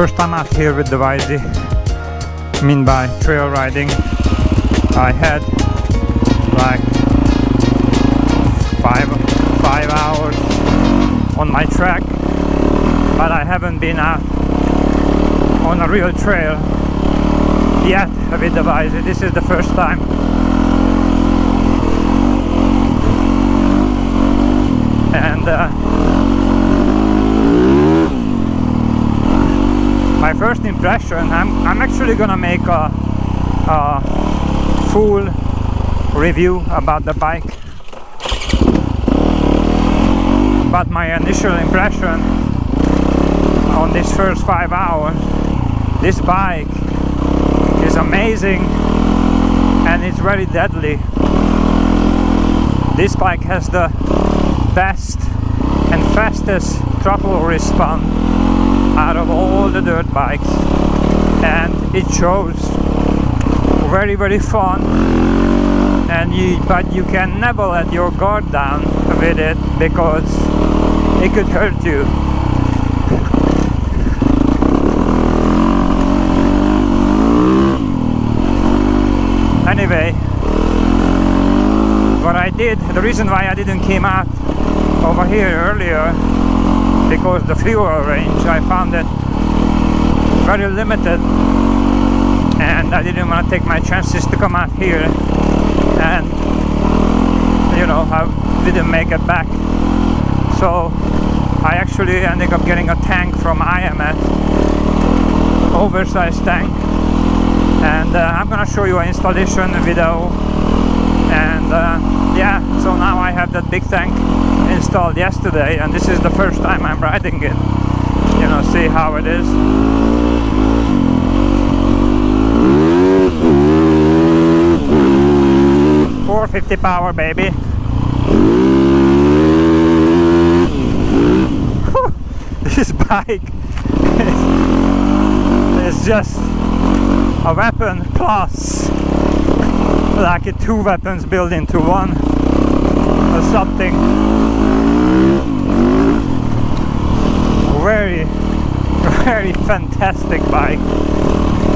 First time out here with the YZ. I mean by trail riding. I had like five hours on my track, but I haven't been out on a real trail yet with the YZ. This is the first time. And my first impression, I'm actually gonna make a full review about the bike, but my initial impression on this first 5 hours, this bike is amazing and it's very deadly. This bike has the best and fastest throttle response out of all the dirt bikes, and it shows. Very, very fun, and but you can never let your guard down with it because it could hurt you. Anyway, what I did, the reason why I didn't came out over here earlier, because the fuel range, I found it very limited, and I didn't want to take my chances to come out here, and you know, I didn't make it back. So I actually ended up getting a tank from IMS, oversized tank, and I'm gonna show you an installation video. And yeah, so now I have that big tank installed yesterday, and this is the first time I'm riding it. You know, see how it is. .450 power, baby. This bike is just a weapon plus, like two weapons built into one or something. Very, very fantastic bike.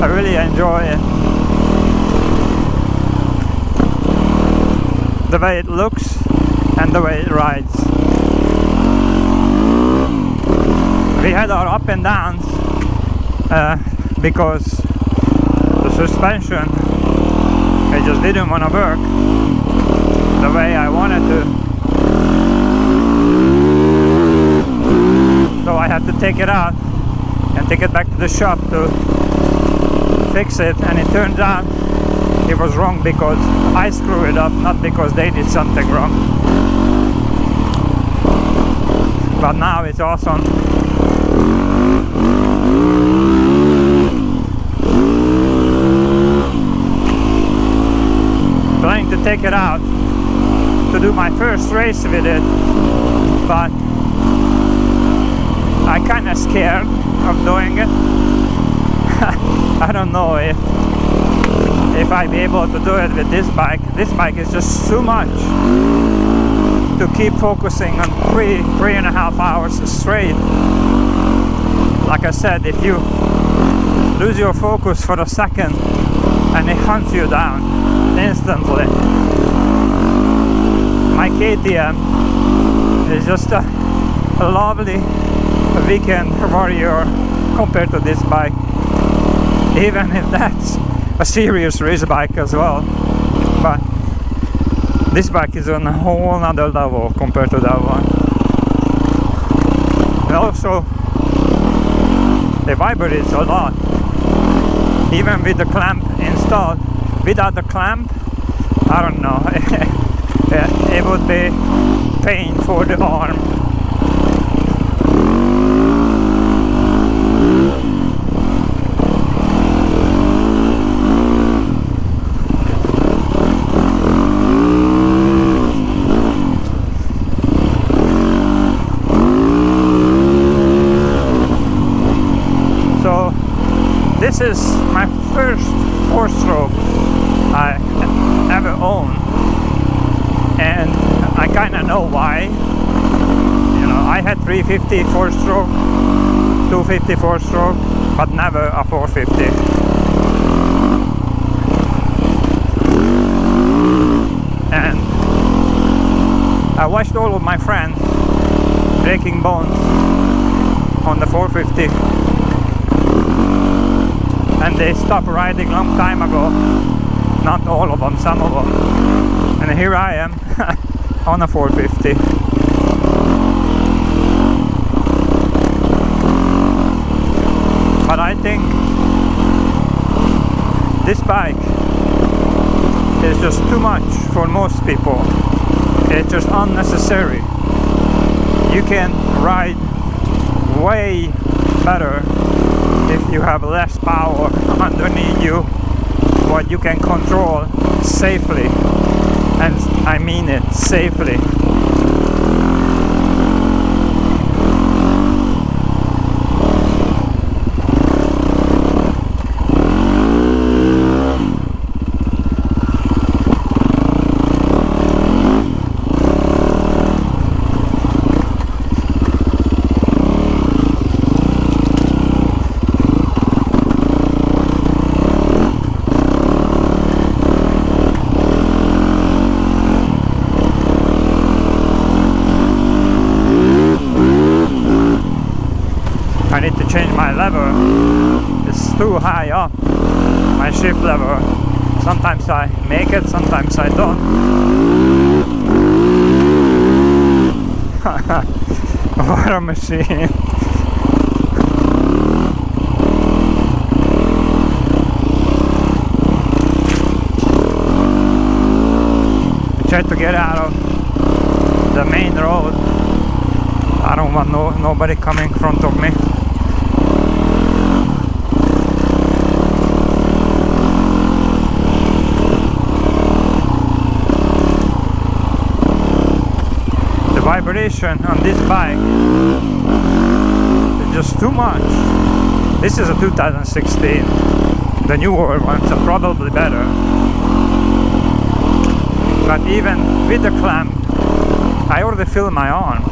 I really enjoy it. The way it looks and the way it rides. We had our up and downs because the suspension, it just didn't want to work the way I wanted to. So I had to take it out and take it back to the shop to fix it, and it turned out it was wrong because I screwed it up, not because they did something wrong. But now it's awesome. Planning to take it out to do my first race with it, but I kinda scared of doing it. I don't know if I'd be able to do it with this bike. This bike is just too much to keep focusing on three and a half hours straight. Like I said, if you lose your focus for a second and it hunts you down instantly. My KTM is just a lovely weekend warrior compared to this bike, even if that's a serious race bike as well. But this bike is on a whole other level compared to that one. And also it vibrates a lot, even with the clamp installed. Without the clamp, I don't know, it would be pain for the arm. So this is my first 4-stroke I ever owned, and I kind of know why. You know, I had 350 4-stroke, 250 4-stroke, but never a 450. And I watched all of my friends breaking bones on the 450, and they stopped riding long time ago. Not all of them, some of them. And here I am on a 450. But I think this bike is just too much for most people. It's just unnecessary. You can ride way better if you have less power underneath you, what you can control safely, and I mean it, safely. I need to change my lever. It's too high up, my shift lever. Sometimes I make it, sometimes I don't. What a machine. I tried to get out of the main road. I don't want nobody coming in front of me. The vibration on this bike is just too much. This is a 2016. The newer ones are probably better. But even with the clamp, I already feel my arm.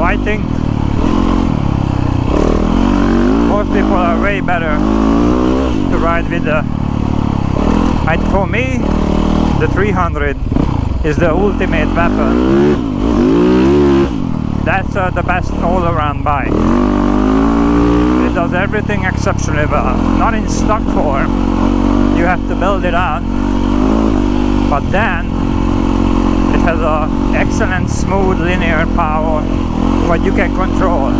I think most people are way better to ride with the, for me, the 300 is the ultimate weapon. That's the best all-around bike. It does everything exceptionally well. Not in stock form, you have to build it out, but then it has a excellent smooth linear power what you can control.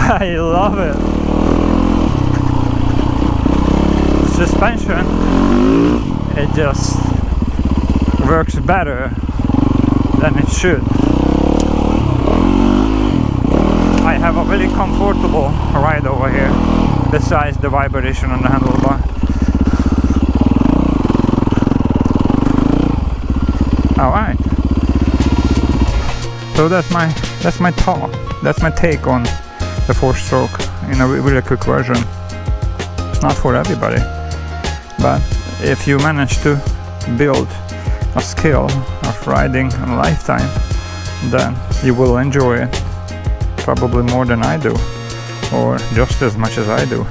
I love it. Suspension, it just works better than it should. I have a really comfortable ride over here, besides the vibration on the handlebar. Alright. So that's my talk. That's my take on the 4-stroke in a really quick version. It's not for everybody, but if you manage to build a skill of riding a lifetime, then you will enjoy it probably more than I do, or just as much as I do.